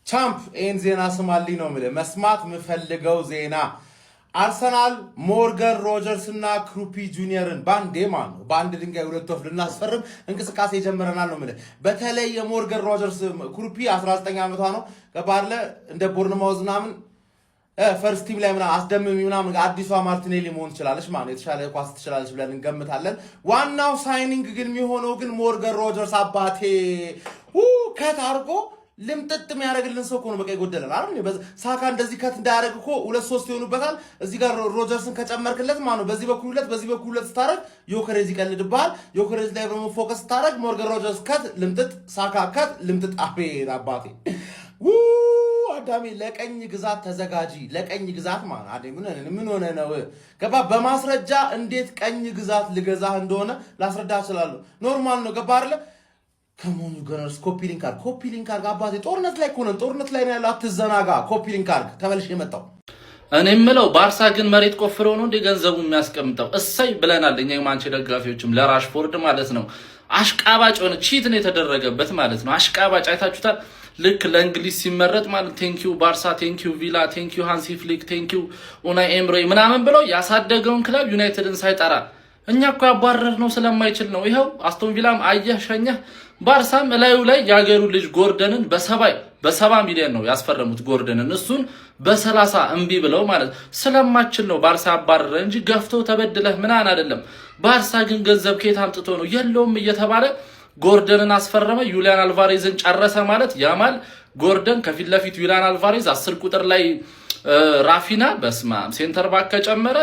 ቻምፕ ይህን ዜና ስማልኝ ነው የምልህ። መስማት የምፈልገው ዜና አርሰናል ሞርጋን ሮጀርስ እና ክሩፒ ጁኒየርን በአንድ ድንጋይ ሁለት ወፍ ልናስፈርም እንቅስቃሴ ጀምረናል ነው የምልህ። በተለይ የሞርጋን ሮጀርስ ክሩፒ 19 ዓመቷ ነው ገባለ እንደ ቦርንማውዝ ምናምን ፈርስት ቲም ላይ ምናምን አስደምሚ ምናምን አዲሷ ማርቲኔሊ መሆን ትችላለች ማለት የተሻለ ኳስ ትችላለች ብለን እንገምታለን። ዋናው ሳይኒንግ ግን የሚሆነው ግን ሞርጋን ሮጀርስ አባቴ ከት አድርጎ ልምጥጥ የሚያደርግልን ሰው እኮ ነው በቃ ይጎደላል አይደል? ሳካ እንደዚህ ከት እንዳያደርግ እኮ 2-3 ይሆኑበታል። እዚህ ጋር ሮጀርስን ከጨመርክለት ማለት ነው በዚህ በኩል ሁለት ስታረግ ዮከሬዝ ይቀልድብሃል። ዮከሬዝ ላይ ደግሞ ፎከስ ስታረግ ሞርጋን ሮጀርስ ከት ልምጥጥ፣ ሳካ ከት ልምጥጥ። አቤት አባቴ አዳሜ ለቀኝ ግዛት ተዘጋጂ። ለቀኝ ግዛት ማለት አዴ ምን ሆነ ነው ገባ። በማስረጃ እንዴት ቀኝ ግዛት ልገዛህ እንደሆነ ላስረዳ እችላለሁ። ኖርማል ነው ገባ አይደለ? ከሞኑ ገነርስ ኮፒ ሊንክ አርግ አባቴ። ጦርነት ላይ ኮነን ጦርነት ላይ ነው ያለው። አትዘናጋ። ኮፒ ሊንክ አርግ ተመልሽ የመጣው እኔ የምለው ባርሳ ግን መሬት ቆፍሮ ነው እንደ ገንዘቡ የሚያስቀምጠው። እሰይ ብለናል እኛ የማንቼ ደጋፊዎችም ለራሽፎርድ ማለት ነው። አሽቃባጭ ሆነ ቺት ነው የተደረገበት ማለት ነው። አሽቃባጭ አይታችሁታል። ልክ ለእንግሊዝ ሲመረጥ ማለት ቴንኪዩ ባርሳ፣ ቴንኪዩ ቪላ፣ ቴንኪዩ ሃንሲ ፍሊክ፣ ቴንኪዩ ኡናይ ኤምሬ ምናምን ብለው ያሳደገውን ክለብ ዩናይትድን ሳይጠራ እኛ እኮ ያባረርነው ስለማይችል ነው። ይሄው አስቶን ቪላም አየህ ሸኘህ። ባርሳም እላዩ ላይ ያገሩ ልጅ ጎርደንን በ70 ሚሊዮን ነው ያስፈረሙት ጎርደንን። እሱን በ30 እምቢ ብለው ማለት ስለማችል ነው ባርሳ ያባረረ እንጂ ገፍቶ ተበድለህ ምናን አይደለም። ባርሳ ግን ገንዘብ ከየት አምጥቶ ነው የለውም እየተባለ ጎርደንን አስፈረመ። ዩሊያን አልቫሬዝን ጨረሰ ማለት ያማል ጎርደን ከፊት ለፊት ዩሊያን አልቫሬዝ 10 ቁጥር ላይ ራፊና በስማ ሴንተር ባክ ከጨመረ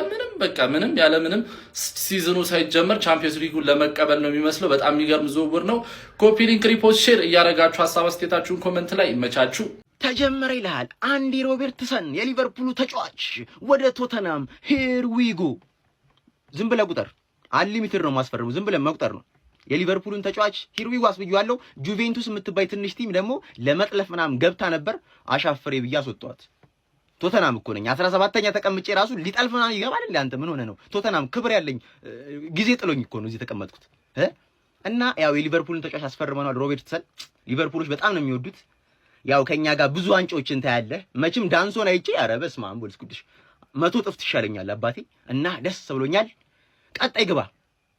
ምንም ያለ ምንም ሲዝኑ ሳይጀመር ቻምፒየንስ ሊጉን ለመቀበል ነው የሚመስለው። በጣም የሚገርም ዝውውር ነው። ኮፒ ሊንክ፣ ሪፖስት፣ ሼር እያደረጋችሁ ሀሳብ አስተያየታችሁን ኮሜንት ላይ ይመቻችሁ። ተጀመረ ይላል አንዲ ሮበርትሰን የሊቨርፑሉ ተጫዋች ወደ ቶተናም ሄር ዊ ጎ። ዝም ብለህ ቁጥር አንሊሚትድ ነው ማስፈረሙ። ዝም ብለህ መቁጠር ነው። የሊቨርፑልን ተጫዋች ሂር ዊ ጎ አስብየዋለሁ። ጁቬንቱስ የምትባይ ትንሽ ቲም ደግሞ ለመጥለፍ ምናምን ገብታ ነበር። አሻፈሬ ብዬ አስወጣኋት። ቶተናም እኮ ነኝ 17ኛ ተቀምጬ ራሱ ሊጠልፍ ምናምን ይገባል እንዴ? አንተ ምን ሆነ ነው? ቶተናም ክብር ያለኝ ጊዜ ጥሎኝ እኮ ነው እዚህ ተቀመጥኩት እና ያው የሊቨርፑልን ተጫዋች አስፈርመናል ሮበርትሰን። ሊቨርፑሎች በጣም ነው የሚወዱት። ያው ከኛ ጋር ብዙ ዋንጫዎችን ታያለህ። መቼም ዳንሶን አይቼ ኧረ በስመ አብ ወልስ ቅዱስ 100 ጥፍት ይሻለኛል አባቴ እና ደስ ብሎኛል። ቀጣይ ግባ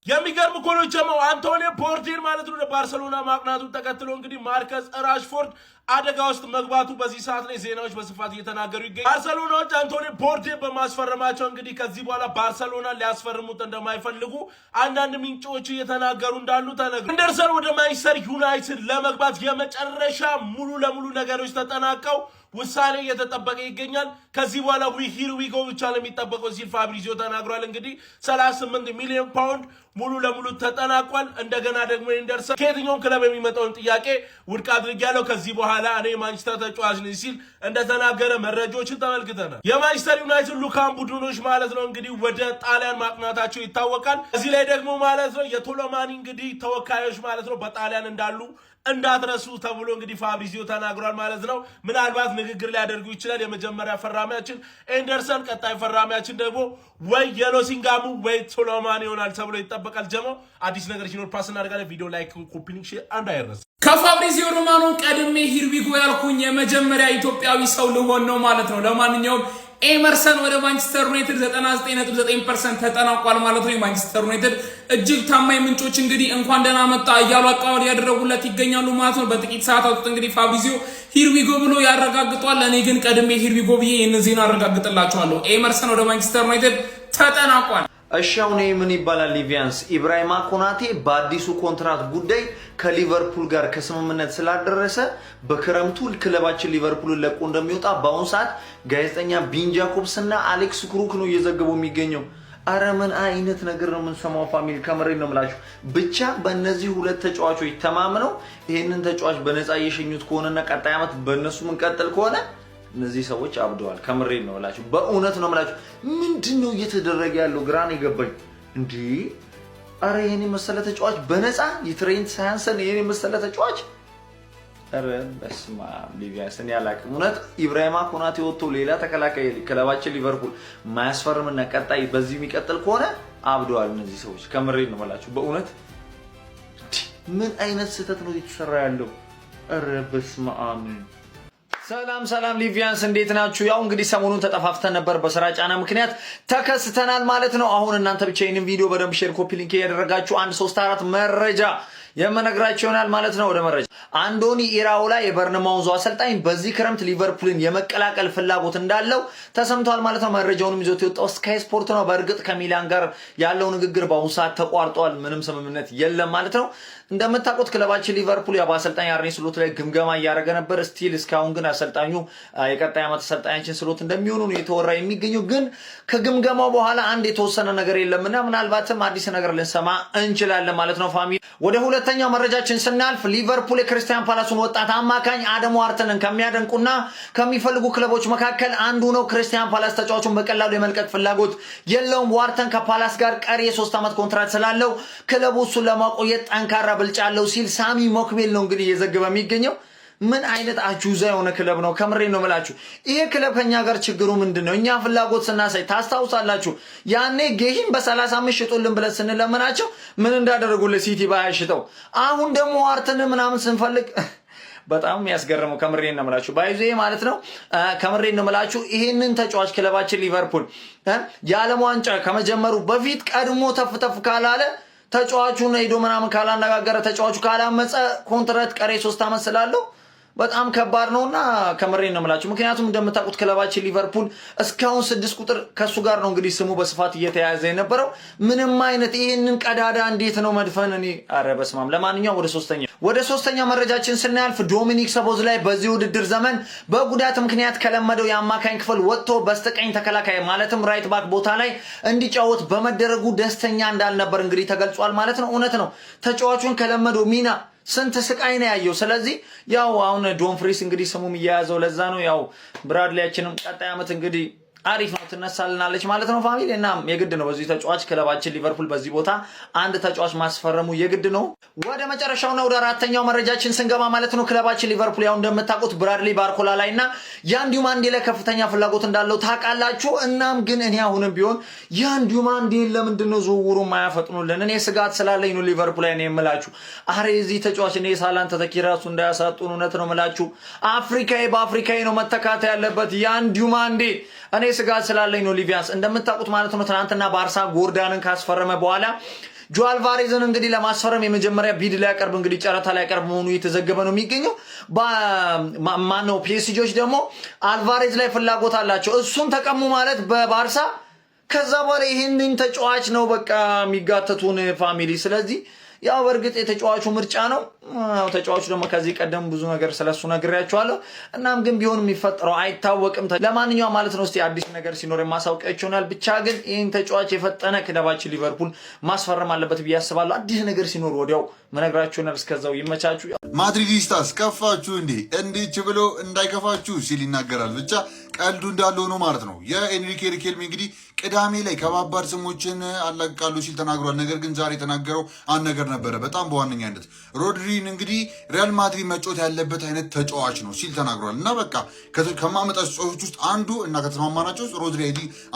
የሚገርም እኮ ነው ጀማው አንቶኒ ፖርቲን ማለት ነው ለባርሴሎና ማቅናቱን ተከትሎ እንግዲህ ማርከስ ራሽፎርድ አደጋ ውስጥ መግባቱ በዚህ ሰዓት ላይ ዜናዎች በስፋት እየተናገሩ ይገኛሉ። ባርሴሎናዎች አንቶኒ ፖርቲን በማስፈረማቸው እንግዲህ ከዚህ በኋላ ባርሴሎና ሊያስፈርሙት እንደማይፈልጉ አንዳንድ ምንጮች እየተናገሩ እንዳሉ ተነግሯል። አንደርሰን ወደ ማንቸስተር ዩናይትድ ለመግባት የመጨረሻ ሙሉ ለሙሉ ነገሮች ተጠናቀው ውሳኔ እየተጠበቀ ይገኛል። ከዚህ በኋላ ሂር ዊ ጎ ብቻ ለሚጠበቀው ሲል ፋብሪዚዮ ተናግሯል። እንግዲህ 38 ሚሊዮን ፓውንድ ሙሉ ለሙሉ ተጠናቋል። እንደገና ደግሞ አንደርሰን ከየትኛውም ክለብ የሚመጣውን ጥያቄ ውድቅ አድርጌያለሁ፣ ከዚህ በኋላ እኔ ማንቸስተር ተጫዋች ነኝ ሲል እንደተናገረ መረጃዎችን ተመልክተናል። የማንቸስተር ዩናይትድ ልዑካን ቡድኖች ማለት ነው እንግዲህ ወደ ጣሊያን ማቅናታቸው ይታወቃል። እዚህ ላይ ደግሞ ማለት ነው የቶሎማኒ እንግዲህ ተወካዮች ማለት ነው በጣሊያን እንዳሉ እንዳትረሱ ተብሎ እንግዲህ ፋብሪዚዮ ተናግሯል ማለት ነው። ምናልባት ንግግር ሊያደርጉ ይችላል። የመጀመሪያ ፈራሚያችን አንደርሰን፣ ቀጣይ ፈራሚያችን ደግሞ ወይ የሎሲንጋሙ ወይ ቶሎማኒ ይሆናል ተብሎ ይጠበቃል። ጀማው አዲስ ነገር ሲኖር ፓስ እናደርጋለን። ቪዲዮ ላይክ፣ ኮፒ ሊንክ፣ ሼር እንዳይረሳ። ከፋብሪዚዮ ሮማኖ ቀድሜ ሂር ዊ ጎ ያልኩኝ የመጀመሪያ ኢትዮጵያዊ ሰው ልሆን ነው ማለት ነው። ለማንኛውም ኤመርሰን ወደ ማንቸስተር ዩናይትድ 99.9% ተጠናቋል ማለት ነው። የማንቸስተር ዩናይትድ እጅግ ታማኝ ምንጮች እንግዲህ እንኳን ደህና መጣ እያሉ አቀባበል ያደረጉለት ይገኛሉ ማለት ነው። በጥቂት ሰዓታት ውስጥ እንግዲህ ፋብሪዚዮ ሂር ዊ ጎ ብሎ ያረጋግጧል። እኔ ግን ቀድሜ ሂር ዊ ጎ ብዬ ይህን ዜና አረጋግጥላችኋለሁ። ኤመርሰን ወደ ማንቸስተር ዩናይትድ ተጠናቋል። እሺ አሁን ምን ይባላል? ሊቪያንስ ኢብራሂማ ኮናቴ በአዲሱ ኮንትራት ጉዳይ ከሊቨርፑል ጋር ከስምምነት ስላደረሰ በክረምቱ ክለባችን ሊቨርፑልን ለቆ እንደሚወጣ በአሁኑ ሰዓት ጋዜጠኛ ቢን ጃኮብስ እና አሌክስ ክሩክ ነው እየዘገቡ የሚገኘው። አረ ምን አይነት ነገር ነው የምንሰማው? ፋሚሊ ከምሬን ነው የምላችሁ። ብቻ በእነዚህ ሁለት ተጫዋቾች ተማምነው ይሄንን ተጫዋች በነፃ እየሸኙት ከሆነና ቀጣይ ዓመት በእነሱ ምንቀጥል ከሆነ እነዚህ ሰዎች አብደዋል። ከምሬን ነው እላችሁ፣ በእውነት ነው እላችሁ። ምንድነው እየተደረገ ያለው? ግራን ይገባኝ እንዴ! አረ የኔ መሰለ ተጫዋች በነፃ የትሬንት ሳያንሰን የኔ መሰለ ተጫዋች አረ በስማ ሊቪያንስን ያላቅም። እውነት ኢብራሂማ ኮናቴ ወጥቶ ሌላ ተከላካይ ክለባችን ሊቨርፑል ማያስፈርምና ቀጣይ በዚህ የሚቀጥል ከሆነ አብደዋል እነዚህ ሰዎች። ከምሬን ነው እላችሁ በእውነት። ምን አይነት ስህተት ነው እየተሰራ ያለው? አረ በስማ ሰላም ሊቪያንስ እንዴት ናችሁ? ያው እንግዲህ ሰሞኑን ተጠፋፍተን ነበር በስራ ጫና ምክንያት ተከስተናል ማለት ነው። አሁን እናንተ ብቻ ይሄንን ቪዲዮ በደንብ ሼር ኮፒ ሊንክ ያደረጋችሁ 1 3 4 መረጃ የመነግራችሁ ይሆናል ማለት ነው። ወደ መረጃ አንዶኒ ኢራኦላ የበርንማውዝ አሰልጣኝ በዚህ ክረምት ሊቨርፑልን የመቀላቀል ፍላጎት እንዳለው ተሰምቷል ማለት ነው። መረጃውንም ይዞት የወጣው ስካይ ስፖርት ነው። በእርግጥ ከሚላን ጋር ያለው ንግግር በአሁኑ ሰዓት ተቋርጧል። ምንም ስምምነት የለም ማለት ነው። እንደምታውቁት ክለባችን ሊቨርፑል በአሰልጣኝ አርኔ ስሎት ላይ ግምገማ እያደረገ ነበር። ስቲል እስካሁን ግን አሰልጣኙ የቀጣይ ዓመት አሰልጣኛችን ስሎት እንደሚሆኑ ነው የተወራ የሚገኘው። ግን ከግምገማው በኋላ አንድ የተወሰነ ነገር የለምና ምናልባትም አዲስ ነገር ልንሰማ እንችላለን ማለት ነው። ፋሚሊ ወደ ሁለተኛው መረጃችን ስናልፍ ሊቨርፑል የክሪስቲያን ፓላሱን ወጣት አማካኝ አደም ዋርተንን ከሚያደንቁና ከሚፈልጉ ክለቦች መካከል አንዱ ነው። ክሪስቲያን ፓላስ ተጫዋቹን በቀላሉ የመልቀቅ ፍላጎት የለውም። ዋርተን ከፓላስ ጋር ቀሪ የ3 ዓመት ኮንትራት ስላለው ክለቡ እሱን ለማቆየት ጠንካራ ብልጫ አለው ሲል ሳሚ ሞክቤል ነው እንግዲህ እየዘገበ የሚገኘው። ምን አይነት አጁዛ የሆነ ክለብ ነው! ከምሬ ነው የምላችሁ። ይሄ ክለብ ከኛ ጋር ችግሩ ምንድነው? እኛ ፍላጎት ስናሳይ ታስታውሳላችሁ። ያኔ ጌሂን በ35 ሽጡልን ብለን ስንለምናቸው ምን እንዳደረጉልን ሲቲ ባያሽጠው። አሁን ደግሞ ዋርተን ምናምን ስንፈልግ በጣም ያስገርመው። ከምሬ ነው የምላችሁ። ባይዞ ማለት ነው ከምሬ ነው የምላችሁ። ይሄንን ተጫዋች ክለባችን ሊቨርፑል የዓለም ዋንጫ ከመጀመሩ በፊት ቀድሞ ተፍተፍ ካላለ ተጫዋቹን ሄዶ ምናምን ካላነጋገረ ተጫዋቹ ካላመፀ ኮንትራት ቀሪ 3 ዓመት ስላለው በጣም ከባድ ነውና ከምሬ ነው የምላችሁ። ምክንያቱም እንደምታውቁት ክለባችን ሊቨርፑል እስካሁን 6 ቁጥር ከሱ ጋር ነው እንግዲህ ስሙ በስፋት እየተያያዘ የነበረው። ምንም አይነት ይሄንን ቀዳዳ እንዴት ነው መድፈን? እኔ አረ በስማም። ለማንኛውም ወደ ሶስተኛ መረጃችን ስናልፍ ዶሚኒክ ሰቦዝላይ በዚህ ውድድር ዘመን በጉዳት ምክንያት ከለመደው የአማካኝ ክፍል ወጥቶ በስተቀኝ ተከላካይ ማለትም ራይት ባክ ቦታ ላይ እንዲጫወት በመደረጉ ደስተኛ እንዳልነበር እንግዲህ ተገልጿል ማለት ነው። እውነት ነው። ተጫዋቹን ከለመደው ሚና ስንት ስቃይ ነው ያየው። ስለዚህ ያው አሁን ዶን ፍሪስ እንግዲህ ስሙም እያያዘው ለዛ ነው። ያው ብራድሊያችንም ቀጣይ ዓመት እንግዲህ አሪፍ ነው ትነሳልናለች ማለት ነው ፋሚሊ። እና የግድ ነው በዚህ ተጫዋች ክለባችን ሊቨርፑል በዚህ ቦታ አንድ ተጫዋች ማስፈረሙ የግድ ነው። ወደ መጨረሻውና ወደ አራተኛው መረጃችን ስንገባ ማለት ነው ክለባችን ሊቨርፑል ያው እንደምታውቁት ብራድሊ ባርኮላ ላይና ያንዲዩማንዴ ላይ ከፍተኛ ፍላጎት እንዳለው ታውቃላችሁ። እናም ግን እኔ አሁንም ቢሆን ያንዲዩማንዴ ለምንድን ነው ዝውውሩ ማያፈጥኑልን? እኔ ስጋት ስላለኝ ነው ሊቨርፑል ላይ ነው የምላችሁ። አሬ እዚህ ተጫዋች እኔ ሳላን ተተኪ ራሱ እንዳያሳጡን እውነት ነው የምላችሁ። አፍሪካዊ በአፍሪካዊ ነው መተካት ያለበት ያንዲዩማንዴ። እኔ ስጋት ስላለኝ ነው ሊቪያንስ እንደምታውቁት ማለት ነው። ትናንትና ባርሳ ጎርዳንን ካስፈረመ በኋላ ጆ አልቫሬዝን እንግዲህ ለማስፈረም የመጀመሪያ ቢድ ላይ ያቀርብ እንግዲህ ጨረታ ላይ ያቀርብ መሆኑ እየተዘገበ ነው የሚገኘው። ማነው ፒኤስጂዎች ደግሞ አልቫሬዝ ላይ ፍላጎት አላቸው። እሱን ተቀሙ ማለት በባርሳ ከዛ በኋላ ይሄንን ተጫዋች ነው በቃ የሚጋተቱን ፋሚሊ። ስለዚህ ያው በእርግጥ የተጫዋቹ ምርጫ ነው። ተጫዋቹ ደግሞ ከዚህ ቀደም ብዙ ነገር ስለሱ ነግሬያችኋለሁ። እናም ግን ቢሆን የሚፈጠረው አይታወቅም። ለማንኛውም ማለት ነው እስቲ አዲስ ነገር ሲኖር የማሳውቃችሁ ይሆናል። ብቻ ግን ይህን ተጫዋች የፈጠነ ክለባችን ሊቨርፑል ማስፈረም አለበት ብዬ አስባለሁ። አዲስ ነገር ሲኖር ወዲያው መነግራችሁ ይሆናል። እስከዛው ይመቻችሁ። ማድሪዲስታስ ከፋችሁ እንዴ? እንዲች ብሎ እንዳይከፋችሁ ሲል ይናገራል። ብቻ ቀልዱ እንዳለው ነው ማለት ነው። የኤንሪኬ ሪኬልሜ እንግዲህ ቅዳሜ ላይ ከባባድ ስሞችን አላቃሉ ሲል ተናግሯል። ነገር ግን ዛሬ የተናገረው አንድ ነገር ነበረ። በጣም በዋነኛነት ሮድሪን እንግዲህ ሪያል ማድሪድ መጫወት ያለበት አይነት ተጫዋች ነው ሲል ተናግሯል። እና በቃ ከማመጣቸው ተጫዋቾች ውስጥ አንዱ እና ከተስማማናቸው ውስጥ ሮድሪ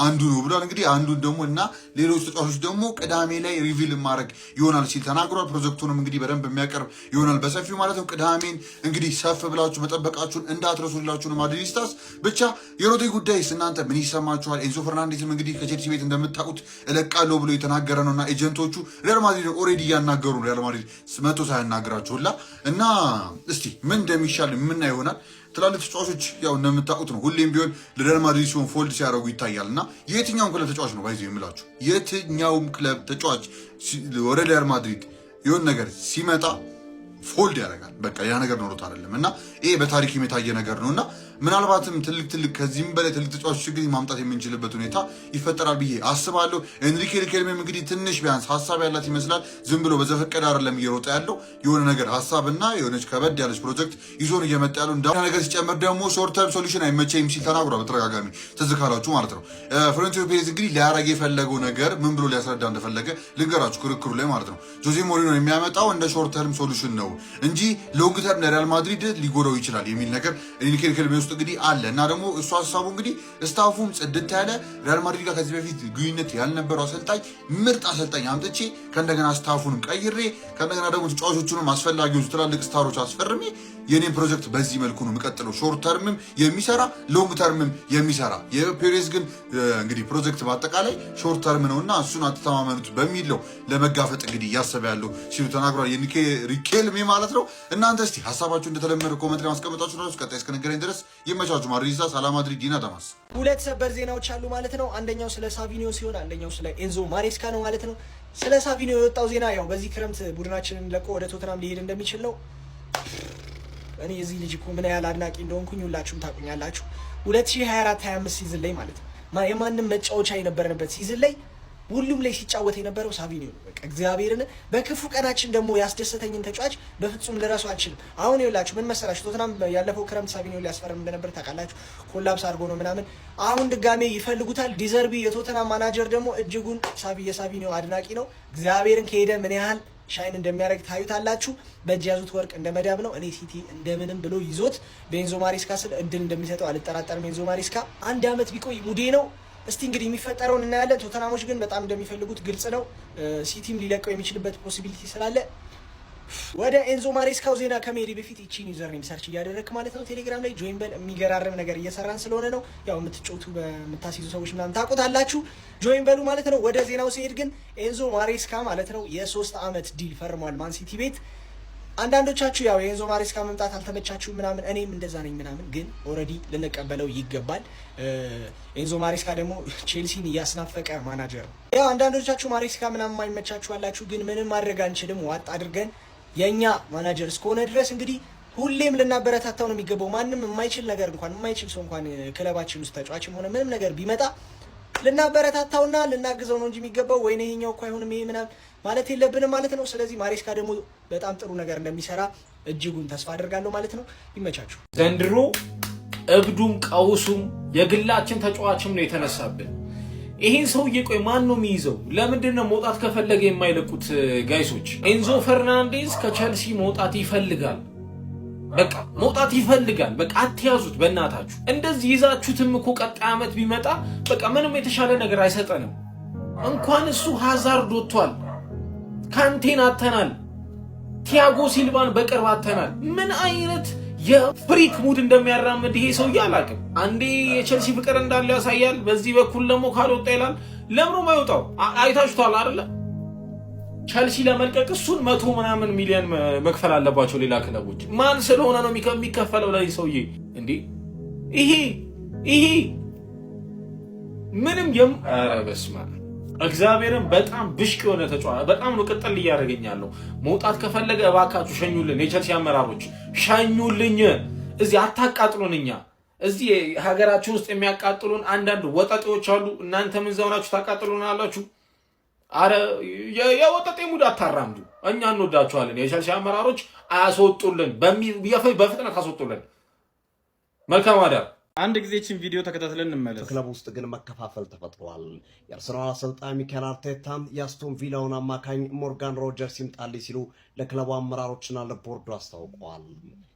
አንዱ ነው ብሏል። እንግዲህ አንዱን ደግሞ እና ሌሎች ተጫዋቾች ደግሞ ቅዳሜ ላይ ሪቪል ማድረግ ይሆናል ሲል ተናግሯል። ፕሮጀክቱንም እንግዲህ በደንብ የሚያቀርብ ይሆናል በሰፊው ማለት ነው። ቅዳሜን እንግዲህ ሰፍ ብላችሁ መጠበቃችሁን እንዳትረሱላችሁ ነው ማድሪዲስታስ። ብቻ የሮድሪ ጉዳይስ እናንተ ምን ይሰማችኋል? ኤንዞ ፈርናንዴዝም እንግዲህ ከቼልሲ ቤት እንደምታውቁት እለቃለሁ ብሎ የተናገረ ነውና ኤጀንቶቹ ሪያል ማድሪድ ኦልሬዲ እያናገሩ ነው። ሪያል ማድሪድ መቶ ሳያናግራቸውላ እና እስቲ ምን እንደሚሻል ምን ይሆናል። ትላልቅ ተጫዋቾች ያው እንደምታውቁት ነው ሁሌም ቢሆን ለሪያል ማድሪድ ሲሆን ፎልድ ሲያደርጉ ይታያል። እና የትኛውም ክለብ ተጫዋች ነው ባይዘው የምላችሁ የትኛውም ክለብ ተጫዋች ወደ ሪያል ማድሪድ የሆነ ነገር ሲመጣ ፎልድ ያደርጋል። በቃ ያ ነገር ኖሮት አይደለም እና ይሄ በታሪክ የታየ ነገር ነውና ምናልባትም ትልቅ ከዚህም በላይ ትልቅ ተጫዋቾች እንግዲህ ማምጣት የምንችልበት ሁኔታ ይፈጠራል ብዬ አስባለሁ። ኤንሪኬ ሪኬልሜም እንግዲህ ትንሽ ቢያንስ ሀሳብ ያላት ይመስላል። ዝም ብሎ በዘፈቀደ አይደለም እየሮጠ ያለው የሆነ ነገር ሀሳብና የሆነች ከበድ ያለች ፕሮጀክት ይዞን እየመጣ ያለው። እንደ ነገር ሲጨምር ደግሞ ሾርት ተርም ሶሉሽን አይመቸኝም ሲል ተናግሯል በተደጋጋሚ ትዝ ካላችሁ ማለት ነው። ፍሎሬንቲኖ ፔሬዝ እንግዲህ ሊያረግ የፈለገው ነገር ምን ብሎ ሊያስረዳ እንደፈለገ ልንገራችሁ ክርክሩ ላይ ማለት ነው። ጆዜ ሞሪኖ የሚያመጣው እንደ ሾርት ተርም ሶሉሽን ነው እንጂ ሎንግ ተርም ለሪያል ማድሪድ ሊጎዳው ይችላል የሚል ነገር ኤንሪኬ ሪኬልሜ ውስጥ እንግዲህ አለ። እና ደግሞ እሱ ሀሳቡ እንግዲህ ስታፉም ጽድት ያለ ሪያል ማድሪድ ጋር ከዚህ በፊት ግንኙነት ያልነበረው አሰልጣኝ ምርጥ አሰልጣኝ አምጥቼ ከእንደገና ስታፉንም ቀይሬ ከእንደገና ደግሞ ተጫዋቾቹንም አስፈላጊዎች ትላልቅ ስታሮች አስፈርሜ የኔን ፕሮጀክት በዚህ መልኩ ነው የምቀጥለው። ሾርት ተርምም የሚሰራ ሎንግ ተርምም የሚሰራ የፔሬዝ ግን እንግዲህ ፕሮጀክት በአጠቃላይ ሾርት ተርም ነውና እሱን አትተማመኑት በሚል ነው ለመጋፈጥ እንግዲህ እያሰበ ያለው ሲሉ ተናግሯል። የሪኬልሜ ማለት ነው። እናንተ እስቲ ሀሳባችሁ እንደተለመደ ኮመንት ላይ ማስቀመጣችሁ ነው። ቀጣይ እስከነገረኝ ድረስ ይመቻችሁ። ማድሪድ ሰላም ማድሪድ ዲና ዳማስ። ሁለት ሰበር ዜናዎች አሉ ማለት ነው። አንደኛው ስለ ሳቪኒዮ ሲሆን አንደኛው ስለ ኤንዞ ማሬስካ ነው ማለት ነው። ስለ ሳቪኒዮ የወጣው ዜና ያው በዚህ ክረምት ቡድናችንን ለቆ ወደ ቶተናም ሊሄድ እንደሚችል ነው። እኔ የዚህ ልጅ እኮ ምን ያህል አድናቂ እንደሆንኩኝ ሁላችሁም ታውቁኛላችሁ። 2024-25 ሲዝን ላይ ማለት ነው የማንም መጫወቻ የነበረበት ሲዝን ላይ ሁሉም ላይ ሲጫወት የነበረው ሳቪኒዮ ነው። በቃ እግዚአብሔርን በክፉ ቀናችን ደግሞ ያስደሰተኝን ተጫዋች በፍጹም ልረሳው አልችልም። አሁን ይኸውላችሁ ምን መሰላችሁ፣ ቶተናም ያለፈው ክረምት ሳቪኒዮ ሊያስፈርም እንደነበር ታውቃላችሁ። ኮላፕስ አድርጎ ነው ምናምን። አሁን ድጋሜ ይፈልጉታል። ዲዘርቢ የቶተናም ማናጀር ደግሞ እጅጉን የሳቪኒዮ አድናቂ ነው። እግዚአብሔርን ከሄደ ምን ያህል ሻይን እንደሚያደርግ ታዩታላችሁ። በእጅ ያዙት ወርቅ እንደ መዳብ ነው። እኔ ሲቲ እንደምንም ብሎ ይዞት በኤንዞ ማሬስካ ስል እድል እንደሚሰጠው አልጠራጠርም። ኤንዞ ማሬስካ 1 ዓመት ቢቆይ ሙዴ ነው። እስቲ እንግዲህ የሚፈጠረውን እናያለን። ቶተናሞች ግን በጣም እንደሚፈልጉት ግልጽ ነው። ሲቲም ሊለቀው የሚችልበት ፖሲቢሊቲ ስላለ ወደ ኤንዞ ማሬስካው ዜና ከመሄድ በፊት ይቺን ዩዘር ኔም ሰርች እያደረግክ ማለት ነው ቴሌግራም ላይ ጆይን በል። የሚገራርም ነገር እየሰራን ስለሆነ ነው። ያው የምትጮቱ በምታስይዙ ሰዎች ምናምን ታውቁታላችሁ። ጆይን በሉ ማለት ነው። ወደ ዜናው ሲሄድ ግን ኤንዞ ማሬስካ ማለት ነው የ3 ዓመት ዲል ፈርሟል ማን ሲቲ ቤት። አንዳንዶቻችሁ ያው የኤንዞ ማሬስካ መምጣት አልተመቻችሁ ምናምን፣ እኔም እንደዛ ነኝ ምናምን፣ ግን ኦልሬዲ ልንቀበለው ይገባል። ኤንዞ ማሬስካ ደግሞ ቼልሲን እያስናፈቀ ማናጀር ነው። ያው አንዳንዶቻችሁ ማሬስካ ምናምን የማይመቻችሁ አላችሁ፣ ግን ምንም ማድረግ አንችልም። ዋጥ አድርገን የኛ ማናጀር እስከሆነ ድረስ እንግዲህ ሁሌም ልናበረታታው ነው የሚገባው። ማንም የማይችል ነገር እንኳን የማይችል ሰው እንኳን ክለባችን ውስጥ ተጫዋችም ሆነ ምንም ነገር ቢመጣ ልናበረታታውና ልናግዘው ነው እንጂ የሚገባው ወይኔ ይሄኛው እኮ አይሆንም ይሄ ምናምን ማለት የለብንም ማለት ነው። ስለዚህ ማሬስካ ደግሞ በጣም ጥሩ ነገር እንደሚሰራ እጅጉን ተስፋ አደርጋለሁ ማለት ነው። ይመቻችሁ። ዘንድሮ እብዱም ቀውሱም የግላችን ተጫዋችም ነው የተነሳብን። ይሄን ሰውዬ ቆይ ማን ነው የሚይዘው? ለምንድን ነው መውጣት ከፈለገ የማይለቁት? ጋይሶች ኤንዞ ፈርናንዴዝ ከቸልሲ መውጣት ይፈልጋል። በቃ መውጣት ይፈልጋል። በቃ አትያዙት በእናታችሁ። እንደዚህ ይዛችሁትም እኮ ቀጣይ ዓመት ቢመጣ በቃ ምንም የተሻለ ነገር አይሰጠንም። እንኳን እሱ ሃዛርድ ወጥቷል፣ ካንቴን አተናል፣ ቲያጎ ሲልቫን በቅርብ አተናል። ምን አይነት የፍሪክ ሙድ እንደሚያራምድ ይሄ ሰውዬ አላውቅም። አንዴ የቸልሲ ፍቅር እንዳለው ያሳያል፣ በዚህ በኩል ደግሞ ካልወጣ ይላል። ለምሮ ማይወጣው አይታችኋል አይደለ? ቸልሲ ለመልቀቅ እሱን 100 ምናምን ሚሊዮን መክፈል አለባቸው ሌላ ክለቦች። ማን ስለሆነ ነው የሚከፈለው ለዚህ ሰውዬ እንዴ? ይሄ ምንም በስመ አብ እግዚአብሔርን በጣም ብሽቅ የሆነ ተጫዋች በጣም ነው ቅጥል እያደረገኛለሁ። መውጣት ከፈለገ እባካችሁ ሸኙልን፣ የቸልሲ አመራሮች ሸኙልኝ። እዚህ አታቃጥሉን። እኛ እዚህ ሀገራችን ውስጥ የሚያቃጥሉን አንዳንድ ወጠጤዎች አሉ። እናንተ ምን ዘውናችሁ ታቃጥሉን አላችሁ? አረ የወጠጤ ሙድ አታራምዱ። እኛ እንወዳችኋለን። የቸልሲ አመራሮች አያስወጡልን፣ በፍጥነት አስወጡልን። መልካም አዳር። አንድ ጊዜ ችን ቪዲዮ ተከታትለን እንመለስ። ክለብ ውስጥ ግን መከፋፈል ተፈጥሯል። የአርሰናል አሰልጣኝ ሚኬል አርቴታም የአስቶን ቪላውን አማካኝ ሞርጋን ሮጀርስ ይምጣልኝ ሲሉ ለክለቡ አመራሮችና ለቦርዱ አስታውቀዋል።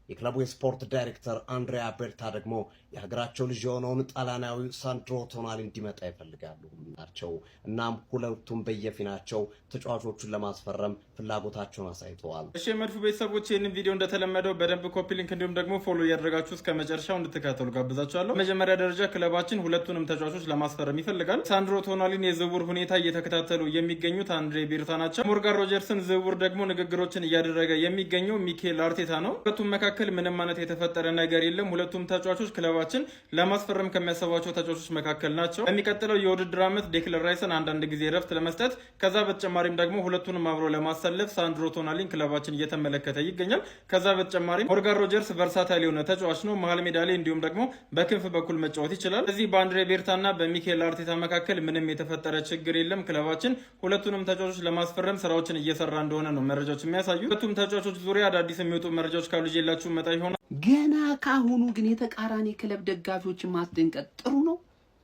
የክለቡ የስፖርት ዳይሬክተር አንድሪያ ቤርታ ደግሞ የሀገራቸው ልጅ የሆነውን ጣሊያናዊ ሳንድሮ ቶናሊ እንዲመጣ ይፈልጋሉ ናቸው። እናም ሁለቱም በየፊናቸው ተጫዋቾቹን ለማስፈረም ፍላጎታቸውን አሳይተዋል። እሺ የመድፉ ቤተሰቦች ይህንን ቪዲዮ እንደተለመደው በደንብ ኮፒ ሊንክ እንዲሁም ደግሞ ፎሎ እያደረጋችሁ እስከ መጨረሻው እንድትከታተሉ ጋብዛችኋለሁ። መጀመሪያ ደረጃ ክለባችን ሁለቱንም ተጫዋቾች ለማስፈረም ይፈልጋል። ሳንድሮ ቶናሊን የዝውውር ሁኔታ እየተከታተሉ የሚገኙት አንድሬ ቤርታ ናቸው። ሞርጋን ሮጀርስን ዝውውር ደግሞ ንግግሮችን እያደረገ የሚገኘው ሚኬል አርቴታ ነው። ሁለቱም መካከል ምንም አይነት የተፈጠረ ነገር የለም። ሁለቱም ተጫዋቾች ክለባችን ለማስፈረም ከሚያሰባቸው ተጫዋቾች መካከል ናቸው። በሚቀጥለው የውድድር ዓመት ዴክለር ራይስን አንዳንድ ጊዜ ረፍት ለመስጠት ከዛ በተጨማሪም ደግሞ ሁለቱንም አብሮ ለማሰለፍ ሳንድሮ ቶናሊን ክለባችን እየተመለከተ ይገኛል። ከዛ በተጨማሪም ሞርጋን ሮጀርስ ቨርሳታይል የሆነ ተጫዋች ነው። መሀል ሜዳ ላይ እንዲሁም ደግሞ በክንፍ በኩል መጫወት ይችላል። እዚህ በአንድሬ ቤርታና በሚኬል አርቴታ መካከል ምንም የተፈጠረ ችግር የለም። ክለባችን ሁለቱንም ተጫዋቾች ለማስፈረም ስራዎችን እየሰራ እንደሆነ ነው መረጃዎች የሚያሳዩ። ሁለቱም ተጫዋቾች ዙሪያ አዳዲስ የሚወጡ መረጃዎች ካሉ ይዤላችሁ መጣ ይሆናል። ገና ካሁኑ ግን የተቃራኒ ክለብ ደጋፊዎችን ማስደንቀጥ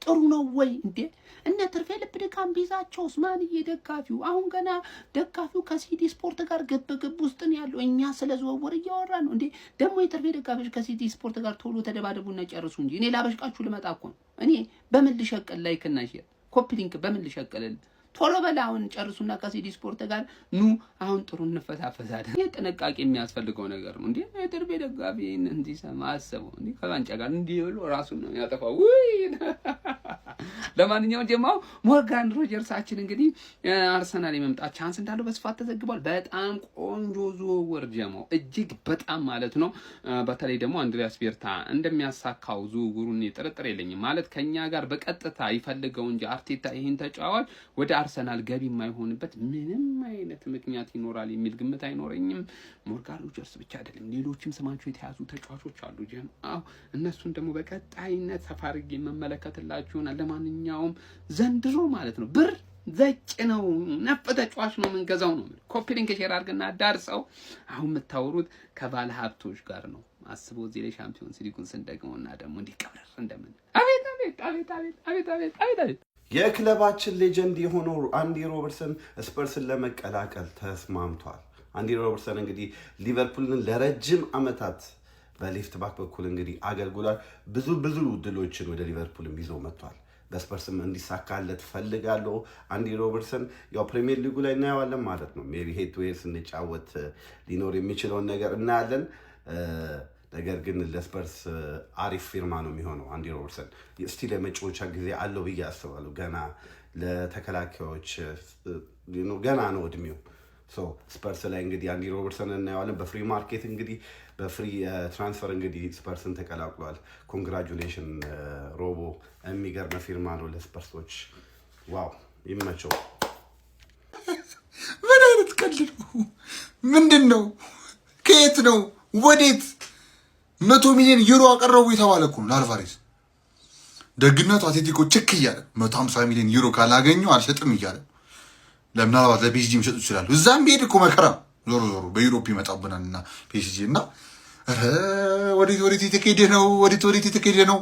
ጥሩ ነው ወይ እንዴ? እነ ትርፌ ልብ ድካም ቢዛቸው ኡስማንዬ ደጋፊው አሁን ገና ደጋፊው ከሲቲ ስፖርት ጋር ግብ ውስጥ ነው ያለው። እኛ ስለ ዝውውር እያወራ ነው እንዴ? ደግሞ የትርፌ ደጋፊዎች ከሲቲ ስፖርት ጋር ቶሎ ተደባደቡና ጨርሱ እንጂ እኔ ላበሽቃችሁ ልመጣ እኮ ነው። እኔ በምን ልሸቀል? ላይክ እና ሼር ኮፒ ሊንክ በምን ልሸቀልል? ቶሎ በላውን ጨርሱና ከሲዲ ስፖርት ጋር ኑ አሁን ጥሩ እንፈታፈታለን። ይሄ ጥንቃቄ የሚያስፈልገው ነገር ነው። እንዴ የደርቤ ደጋፊ እንዲሰማ አስበው እንዴ ከዋንጫ ጋር እንዲህ ብሎ ራሱን ነው ያጠፋው። ለማንኛውም ጀማው ሞርጋን ሮጀርሳችን እንግዲህ አርሰናል የመምጣት ቻንስ እንዳለው በስፋት ተዘግቧል። በጣም ቆንጆ ዝውውር ጀማው እጅግ በጣም ማለት ነው። በተለይ ደግሞ አንድሪያስ ቤርታ እንደሚያሳካው ዝውውሩን ጥርጥር የለኝም ማለት ከኛ ጋር በቀጥታ ይፈልገው እንጂ አርቴታ ይሄን ተጫዋች ወደ አርሰናል ገቢ የማይሆንበት ምንም አይነት ምክንያት ይኖራል የሚል ግምት አይኖረኝም። ሞርጋን ሮጀርስ ብቻ አይደለም ሌሎችም ስማቸው የተያዙ ተጫዋቾች አሉ ጀማው። እነሱን ደግሞ በቀጣይነት ሰፋርጌ መመለከትላችሁና ለማንኛውም ዘንድሮ ማለት ነው ብር ዘጭ ነው ነፍ ተጫዋች ነው መንገዛው ነው። ኮፒ ሊንክ ሼር አድርግና ዳርሰው። አሁን የምታወሩት ከባለ ሀብቶች ጋር ነው። አስቦ እዚህ ላይ ሻምፒዮንስ ሊጉን ስንደግመውና ደግሞ እንዲቀበረር እንደምን አቤት አቤት አቤት አቤት አቤት አቤት አቤት አቤት። የክለባችን ሌጀንድ የሆነው አንዲ ሮበርትሰን ስፐርስን ለመቀላቀል ተስማምቷል። አንዲ ሮበርትሰን እንግዲህ ሊቨርፑልን ለረጅም ዓመታት በሌፍት ባክ በኩል እንግዲህ አገልግሏል። ብዙ ድሎችን ወደ ሊቨርፑልም ይዞ መጥቷል። በስፐርስም እንዲሳካለት ፈልጋለሁ። አንዲ ሮበርትሰን ያው ፕሪሚየር ሊጉ ላይ እናየዋለን ማለት ነው። ሜቢ ሄድ ቱ ሄድ ስንጫወት ሊኖር የሚችለውን ነገር እናያለን። ነገር ግን ለስፐርስ አሪፍ ፊርማ ነው የሚሆነው። አንዲ ሮበርትሰን እስቲ ለመጫወቻ ጊዜ አለው ብዬ አስባለሁ። ገና ለተከላካዮች ገና ነው እድሜው። ስፐርስ ላይ እንግዲህ አንዲ ሮበርትሰን እናየዋለን። በፍሪ ማርኬት እንግዲህ በፍሪ ትራንስፈር እንግዲህ ስፐርስን ተቀላቅሏል። ኮንግራጁሌሽን ሮቦ፣ የሚገርም ፊርማ ነው ለስፐርሶች። ዋው ይመቸው። ምን አይነት ቀልድ ነው? ምንድን ነው? ከየት ነው ወዴት? 100 ሚሊዮን ዩሮ አቀረቡ የተባለ እኮ ነው ለአልቫሬዝ። ደግነቱ አትሌቲኮ ችክ እያለ 150 ሚሊዮን ዩሮ ካላገኙ አልሸጥም እያለ ለምናልባት ለፒኤስጂ መሸጥ ይችላሉ። እዛም ቢሄድ እኮ መከራ ዞሮ በዩሮፕ ይመጣብናል እና ፒኤስጂ እና ወዴት የተካሄደ ነው? ወዴት የተካሄደ ነው?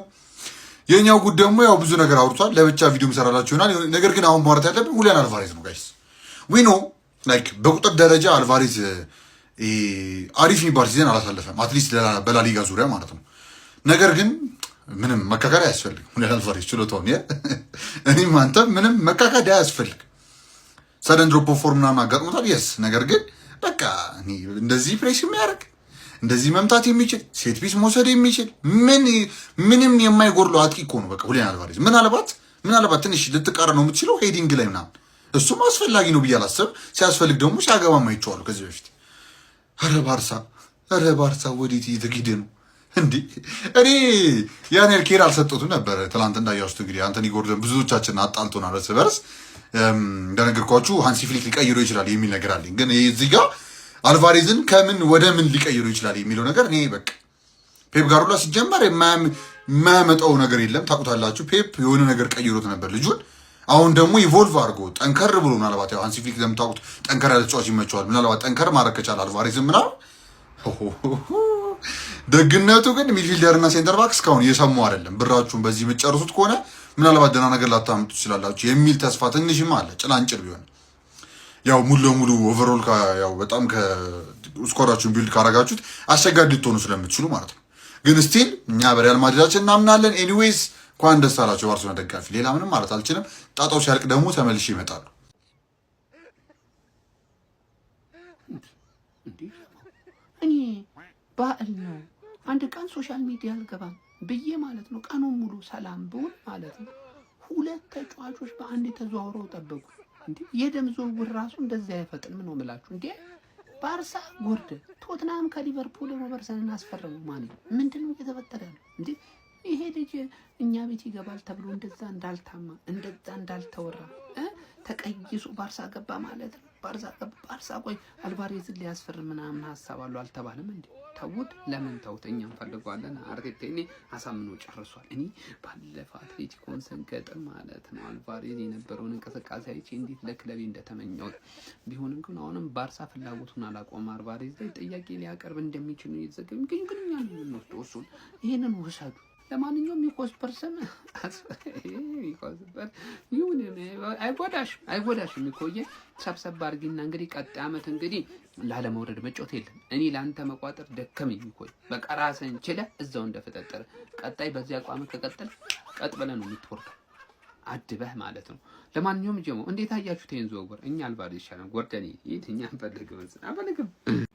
የኛው ጉድ ደግሞ ያው ብዙ ነገር አውርቷል። ለብቻ ቪዲዮ መሰራላችሁ ይሆናል። ነገር ግን አሁን ማውራት ያለብን ሁሊያን አልቫሬዝ ነው ጋይስ። ዊኖ ላይክ በቁጥር ደረጃ አልቫሬዝ አሪፍ የሚባል ሲዘን አላሳለፈም፣ አትሊስት በላሊጋ ዙሪያ ማለት ነው። ነገር ግን ምንም መካከል አያስፈልግም። ሁሊያን አልቫሬዝ ችሎታውን እኔም አንተ ምንም መካከል አያስፈልግ። ሰደን ድሮፕ ኦፍ ፎርም ምናምን አጋጥሞታል የስ። ነገር ግን በቃ እንደዚህ ፕሬስ የሚያደርግ እንደዚህ መምታት የሚችል ሴት ፒስ መውሰድ የሚችል ምንም የማይጎድለው አጥቂ እኮ ነው በቃ ሁሊያን አልቫሬዝ። ምናልባት ትንሽ ልትቀር ነው የምትችለው ሄዲንግ ላይ ምናምን፣ እሱም አስፈላጊ ነው ብዬ አላሰብም። ሲያስፈልግ ደግሞ ሲያገባ ማይቸዋሉ ከዚህ በፊት። ኧረ ባርሳ ወዴት እየተሄደ ነው እንዴ? እኔ ያን ያህል ኬር አልሰጠሁትም ነበር። ትናንት እንዳያችሁት እንግዲህ አንቶኒ ጎርደን ብዙዎቻችን አጣልቶናል እርስ በርስ። እንደነገርኳችሁ ሃንሲ ፍሊክ ሊቀይረው ይችላል የሚል ነገር አለኝ። ግን እዚህ ጋር አልቫሬዝን ከምን ወደ ምን ሊቀይረው ይችላል የሚለው ነገር እኔ በቃ ፔፕ ጋርዲዮላ ሲጀመር የማያመጣው ነገር የለም። ታውቁታላችሁ፣ ፔፕ የሆነ ነገር ቀይሮት ነበር ልጁን። አሁን ደግሞ ኢቮልቭ አድርጎ ጠንከር ብሎ ምናልባት ያው ሃንሲ ፍሊክ እንደምታውቁት ጠንከር ያለ ተጫዋች ይመቸዋል። ምናልባት ጠንከር ማድረግ ከቻለ አልቫሬዝም ምናምን። ደግነቱ ግን ሚድፊልደር እና ሴንተር ባክ እስካሁን እየሰሙ አይደለም። ብራችሁን በዚህ የምትጨርሱት ከሆነ ምናልባት ደህና ነገር ላታመጡ ትችላላችሁ የሚል ተስፋ ትንሽም አለ፣ ጭላንጭል ቢሆን። ያው ሙሉ ለሙሉ ኦቨርኦል ያው በጣም ስኳዳችሁን ቢልድ ካረጋችሁት አስቸጋሪ ልትሆኑ ስለምትችሉ ማለት ነው። ግን ስቲል እኛ በሪያል ማድሪዳችን እናምናለን። ኤኒዌይስ እንኳን ደስ አላቸው ባርሴሎና ደጋፊ። ሌላ ምንም ማለት አልችልም። ጣጣው ሲያልቅ ደግሞ ተመልሼ ይመጣሉ። እኔ በዓል ነው አንድ ቀን ሶሻል ሚዲያ አልገባም ብዬ ማለት ነው ቀኑን ሙሉ ሰላም ብውል ማለት ነው 2 ተጫዋቾች በአንድ ተዘዋውረው ጠበቁ። እንዴ የደም ዝውውር ራሱ እንደዛ አይፈጥንም ነው የምላችሁ። እንዴ ባርሳ ጎርደ ቶትናም ከሊቨርፑል ሮበርትሰንን አስፈረሙ ማለት ምንድነው እየተፈጠረ ያለው? እንዴ ይሄ ልጅ እኛ ቤት ይገባል ተብሎ እንደዛ እንዳልታማ እንደዛ እንዳልተወራ ተቀይሶ ባርሳ ገባ ማለት ነው። ባርሳ ቆይ አልቫሬዝን ሊያስፈርም ምናምን ሀሳብ አለው አልተባለም እንዴ? ተውት። ለምን ተውት? እኛ እንፈልገዋለን። አርቴታ እኔ አሳምኖ ጨርሷል። እኔ ባለፈው አትሌቲኮን ስንገጥም ማለት ነው አልቫሬዝ የነበረውን እንቅስቃሴ አይቼ እንዴት ለክለቤ እንደተመኘሁት። ቢሆንም ግን አሁንም ባርሳ ፍላጎቱን አላቆመም። አልቫሬዝ ላይ ጥያቄ ሊያቀርብ እንደሚችል ነው የተዘገበ። ግን እኛ የምንወስደው እሱን ይሄንን ውሰዱ። ለማንኛውም ሚኮስፐርስን ሚኮስፐር ይሁን አይጎዳሽም የሚቆየ ሰብሰብ አድርጊና እንግዲህ ቀጣይ ዓመት እንግዲህ ላለመውረድ መጮት የለም። እኔ ለአንተ መቋጠር ደከመኝ የሚቆይ በቃ ራስህን ችለህ እዛው እንደፈጠጠረ ቀጣይ በዚህ አቋም ከቀጠል ቀጥ ብለህ ነው የምትወርደው አድበህ ማለት ነው። ለማንኛውም ጀሞ እንዴት አያችሁት? ይሄን ዝውውር እኛ አልባል ይሻላል ጎርደኔ የትኛ አንፈልግም።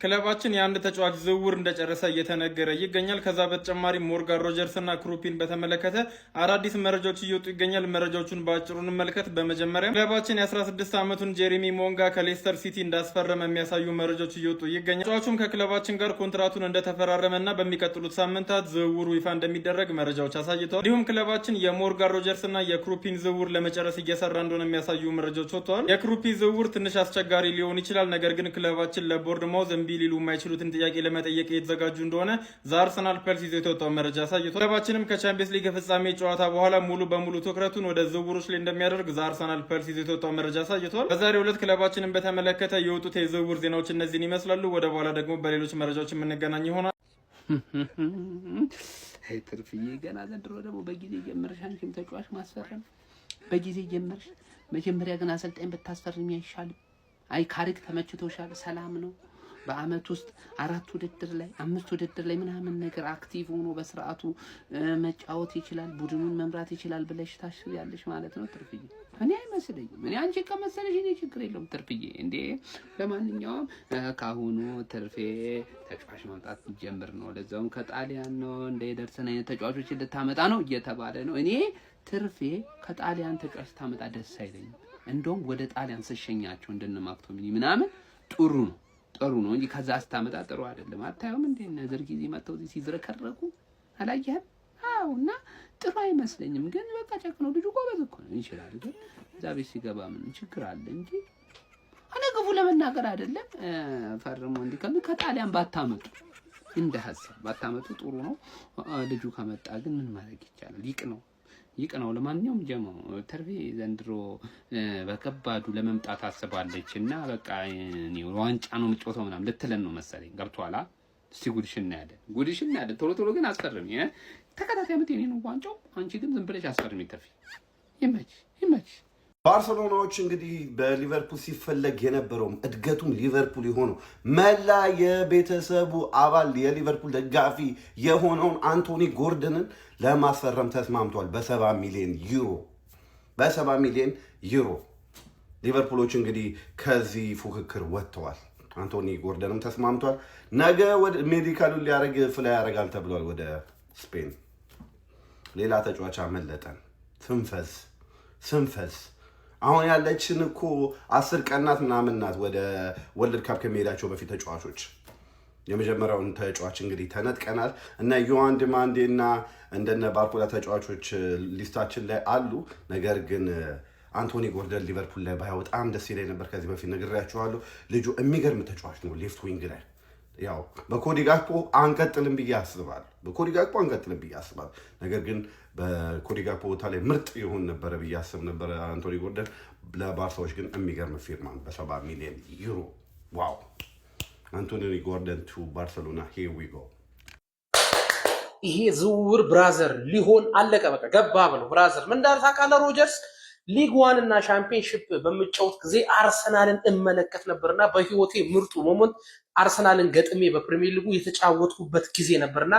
ክለባችን የአንድ ተጫዋች ዝውውር እንደጨረሰ እየተነገረ ይገኛል። ከዛ በተጨማሪ ሞርጋን ሮጀርስ እና ክሩፒን በተመለከተ አዳዲስ መረጃዎች እየወጡ ይገኛል። መረጃዎቹን በአጭሩ እንመልከት። በመጀመሪያ ክለባችን የ16 ዓመቱን ጄሬሚ ሞንጋ ከሌስተር ሲቲ እንዳስፈረመ የሚያሳዩ መረጃዎች እየወጡ ይገኛል። ተጫዋቹም ከክለባችን ጋር ኮንትራቱን እንደተፈራረመና በሚቀጥሉት ሳምንታት ዝውውሩ ይፋ እንደሚደረግ መረጃዎች አሳይተዋል። እንዲሁም ክለባችን የሞርጋን ሮጀርስ እና የክሩፒን ዝውውር ለመጨረስ እየሰራ እንደሆነ የሚያሳዩ መረጃዎች ወጥተዋል። የክሩፒ ዝውውር ትንሽ አስቸጋሪ ሊሆን ይችላል። ነገር ግን ክለባችን ለቦርንማውዝ እምቢ ሊሉ የማይችሉትን ጥያቄ ለመጠየቅ የተዘጋጁ እንደሆነ አርሰናል ፐልስ ይዞ የተወጣው መረጃ አሳይቷል። ክለባችንም ከቻምፒየንስ ሊግ ፍጻሜ ጨዋታ በኋላ ሙሉ በሙሉ ትኩረቱን ወደ ዝውውሮች ላይ እንደሚያደርግ አርሰናል ፐልስ ይዞ የተወጣው መረጃ አሳይቷል። በዛሬው ዕለት ክለባችንን በተመለከተ የወጡት የዝውውር ዜናዎች እነዚህን ይመስላሉ። ወደ በኋላ ደግሞ በሌሎች መረጃዎች የምንገናኝ ይሆናል። ትርፍዬ ገና ዘንድሮ ደግሞ በጊዜ ጀመርሽ አንቺም ተጫዋች ማስፈረም በጊዜ ጀመርሽ። መጀመሪያ ግን አሰልጣኝ ብታስፈርም አይሻልም? አይ ካሪክ ተመችቶሻል፣ ሰላም ነው። በአመት ውስጥ 4 ውድድር ላይ 5 ውድድር ላይ ምናምን ነገር አክቲቭ ሆኖ በስርዓቱ መጫወት ይችላል፣ ቡድኑን መምራት ይችላል ብለሽ ታስቢያለሽ ማለት ነው ትርፍዬ? እኔ አይመስለኝም። እኔ አንቺ ከመሰለሽ እኔ ችግር የለውም ትርፍዬ። እንዴ ለማንኛውም ካሁኑ ትርፌ ተጫዋች ማምጣት ጀምር ነው፣ ለዛውም ከጣሊያን ነው። እንደ ደርሰን አይነት ተጫዋቾች ልታመጣ ነው እየተባለ ነው። እኔ ትርፌ ከጣሊያን ተጫዋች ታመጣ ደስ አይለኝም። እንደውም ወደ ጣሊያን ስሸኛቸው እንደነማክቶሚኒ ምናምን ጥሩ ነው እንጂ ከዛ አስታመጣ ጥሩ አይደለም። አታየውም እንዴ ነዘር ጊዜ መጥተው እዚህ ሲዝረከረኩ አላየህም? አዎ። እና ጥሩ አይመስለኝም። ግን በቃ ጨክኖ ልጁ ጎበዝ እኮ ነው፣ ይችላል። ግን እዛ ቤት ሲገባ ምን ችግር አለ እንጂ እኔ ክፉ ለመናገር አይደለም። ፈርሞ እንዲ ከጣሊያን ባታመጡ እንደ ሀሳብ ባታመጡ ጥሩ ነው። ልጁ ከመጣ ግን ምን ማድረግ ይቻላል? ይቅ ነው። ለማንኛውም ጀሞ ተርቤ ዘንድሮ በከባዱ ለመምጣት አስባለች እና በቃ ዋንጫ ነው የምትጮተው ምናምን ልትለን ነው መሰለኝ። ገብቷላ? እስቲ ጉድሽና ያለ ቶሎ ግን አስፈርሚ። ተከታታይ ዓመት የኔ ነው ዋንጫው። አንቺ ግን ዝም ብለሽ አስፈርሚ። ተርፊ ይመች። ባርሴሎናዎች እንግዲህ በሊቨርፑል ሲፈለግ የነበረውም እድገቱም ሊቨርፑል የሆነው መላ የቤተሰቡ አባል የሊቨርፑል ደጋፊ የሆነውን አንቶኒ ጎርደንን ለማስፈረም ተስማምቷል በ70 ሚሊዮን ዩሮ። ሊቨርፑሎች እንግዲህ ከዚህ ፉክክር ወጥተዋል። አንቶኒ ጎርደንም ተስማምቷል። ነገ ወደ ሜዲካሉን ሊያደርግ ፍላይ ያደርጋል ተብሏል ወደ ስፔን። ሌላ ተጫዋች አመለጠን። ስንፈስ አሁን ያለችን እኮ 10 ቀናት ምናምን ናት ወደ ወርልድ ካፕ ከመሄዳቸው በፊት ተጫዋቾች። የመጀመሪያውን ተጫዋች እንግዲህ ተነጥቀናል። እና ዮሃን ዲማንዴ እና እንደነ ባርኮላ ተጫዋቾች ሊስታችን ላይ አሉ። ነገር ግን አንቶኒ ጎርደን ሊቨርፑል ላይ ባይወጣ በጣም ደስ ይለኝ ነበር። ከዚህ በፊት ነግሬያችኋለሁ። ልጁ የሚገርም ተጫዋች ነው። ሌፍት ዊንግ ላይ ያው በኮዲ ጋክፖ አንቀጥልም ብዬ አስባለሁ። ነገር ግን በኮዲ ጋክፖ ቦታ ላይ ምርጥ ይሆን ነበረ ብዬ አስብ ነበረ አንቶኒ ጎርደን። ለባርሳዎች ግን የሚገርም ፊርማ በ70 ሚሊዮን ዩሮ። ዋው! አንቶኒ ጎርደን ቱ ባርሴሎና ሂር ዊ ጎ። ይሄ ዝውውር ብራዘር ሊሆን አለቀ፣ በቃ ገባ ብለው ብራዘር ምን እንዳለ ታውቃለህ? ሮጀርስ ሊግ 1 እና ሻምፒዮንሺፕ በምጫወት ጊዜ አርሰናልን እመለከት ነበርና በህይወቴ ምርጡ ሞመንት አርሰናልን ገጥሜ በፕሪሚየር ሊጉ የተጫወትኩበት ጊዜ ነበርና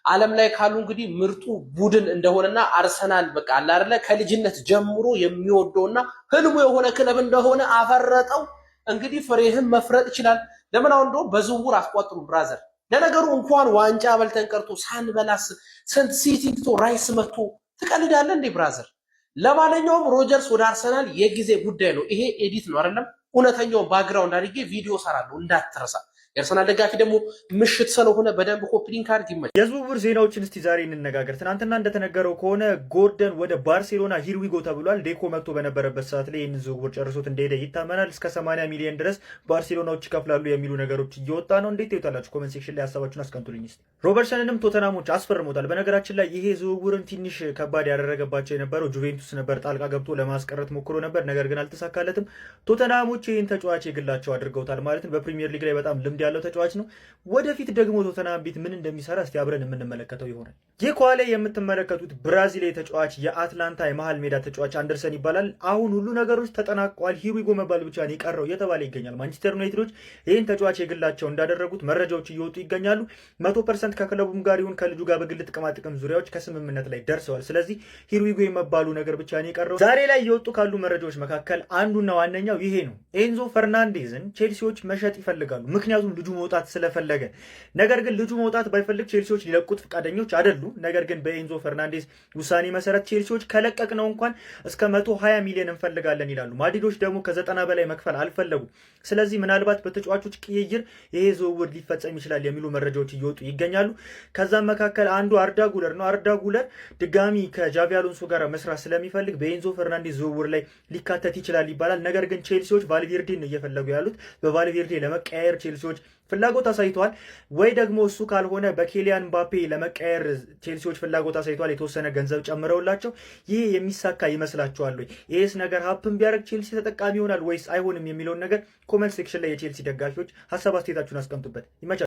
ዓለም ላይ ካሉ እንግዲህ ምርጡ ቡድን እንደሆነና አርሰናል በቃ አለ አይደለ ከልጅነት ጀምሮ የሚወደውና ህልሙ የሆነ ክለብ እንደሆነ አፈረጠው። እንግዲህ ፍሬህን መፍረጥ ይችላል። ለምን አሁን እንደው በዝውውር አስቆጥሩ ብራዘር። ለነገሩ እንኳን ዋንጫ በልተን ቀርቶ ሳንበላስ ስንት ሲቲንግቶ ራይስ መጥቶ ትቀልዳለህ እንዴ ብራዘር? ለማንኛውም ሮጀርስ ወደ አርሰናል የጊዜ ጉዳይ ነው። ይሄ ኤዲት ነው አይደለም፣ እውነተኛውን ባክግራውንድ አድርጌ ቪዲዮ ሰራለሁ እንዳትረሳ። የአርሰናል ደጋፊ ደግሞ ምሽት ስለሆነ በደንብ ኮፒሊንግ ካርድ ይመች። የዝውውር ዜናዎችን እስቲ ዛሬ እንነጋገር። ትናንትና እንደተነገረው ከሆነ ጎርደን ወደ ባርሴሎና ሂርዊጎ ተብሏል። ዴኮ መጥቶ በነበረበት ሰዓት ላይ ይህን ዝውውር ጨርሶት እንደሄደ ይታመናል። እስከ 80 ሚሊዮን ድረስ ባርሴሎናዎች ይከፍላሉ የሚሉ ነገሮች እየወጣ ነው። እንዴት ይወጣላችሁ? ኮሜንት ሴክሽን ላይ ሀሳባችሁን አስቀምጡልኝ። እስቲ ሮበርትሰንንም ቶተናሞች አስፈርሞታል። በነገራችን ላይ ይሄ ዝውውርን ትንሽ ከባድ ያደረገባቸው የነበረው ጁቬንቱስ ነበር። ጣልቃ ገብቶ ለማስቀረት ሞክሮ ነበር፣ ነገር ግን አልተሳካለትም። ቶተናሞች ይህን ተጫዋች የግላቸው አድርገውታል። ማለትም በፕሪሚየር ሊግ ላይ በጣም ልምድ ልምድ ያለው ተጫዋች ነው። ወደፊት ደግሞ ቶተንሃም ቤት ምን እንደሚሰራ እስቲ አብረን የምንመለከተው ይሆናል። ይህ ከኋላ የምትመለከቱት ብራዚላዊ ተጫዋች የአትላንታ የመሃል ሜዳ ተጫዋች አንደርሰን ይባላል። አሁን ሁሉ ነገሮች ተጠናቀዋል፣ ሂር ዊ ጎ መባል ብቻ ነው የቀረው እየተባለ ይገኛል። ማንቸስተር ዩናይትዶች ይህን ተጫዋች የግላቸው እንዳደረጉት መረጃዎች እየወጡ ይገኛሉ። 100% ከክለቡም ጋር ይሁን ከልጁ ጋር በግል ጥቅማጥቅም ዙሪያዎች ከስምምነት ላይ ደርሰዋል። ስለዚህ ሂር ዊ ጎ የመባሉ ነገር ብቻ ነው የቀረው። ዛሬ ላይ እየወጡ ካሉ መረጃዎች መካከል አንዱና ዋነኛው ይሄ ነው። ኤንዞ ፈርናንዴዝን ቼልሲዎች መሸጥ ይፈልጋሉ፣ ምክንያቱም ልጁ መውጣት ስለፈለገ። ነገር ግን ልጁ መውጣት ባይፈልግ ቼልሲዎች ሊለቁት ፈቃደኞች አይደሉም። ነገር ግን በኤንዞ ፈርናንዴዝ ውሳኔ መሰረት ቼልሲዎች ከለቀቅ ነው እንኳን እስከ 120 ሚሊዮን እንፈልጋለን ይላሉ። ማድሪዶች ደግሞ ከ90 በላይ መክፈል አልፈለጉም። ስለዚህ ምናልባት በተጫዋቾች ቅይይር ይሄ ዝውውር ሊፈጸም ይችላል የሚሉ መረጃዎች እየወጡ ይገኛሉ። ከዛም መካከል አንዱ አርዳ ጉለር ነው። አርዳ ጉለር ድጋሚ ከጃቪ አሎንሶ ጋር መስራት ስለሚፈልግ በኤንዞ ፈርናንዴዝ ዝውውር ላይ ሊካተት ይችላል ይባላል። ነገር ግን ቼልሲዎች ቫልቬርዴን እየፈለጉ ያሉት በቫልቬርዴ ለመቀያየር ቼልሲዎች ፍላጎት አሳይተዋል። ወይ ደግሞ እሱ ካልሆነ በኬሊያን ምባፔ ለመቀየር ቼልሲዎች ፍላጎት አሳይተዋል። የተወሰነ ገንዘብ ጨምረውላቸው ይህ የሚሳካ ይመስላችኋል ወይ? ይህስ ነገር ሀፕን ቢያደርግ ቼልሲ ተጠቃሚ ይሆናል ወይስ አይሆንም የሚለውን ነገር ኮመንት ሴክሽን ላይ የቼልሲ ደጋፊዎች ሀሳብ አስተያየታችሁን አስቀምጡበት። ይመቻል።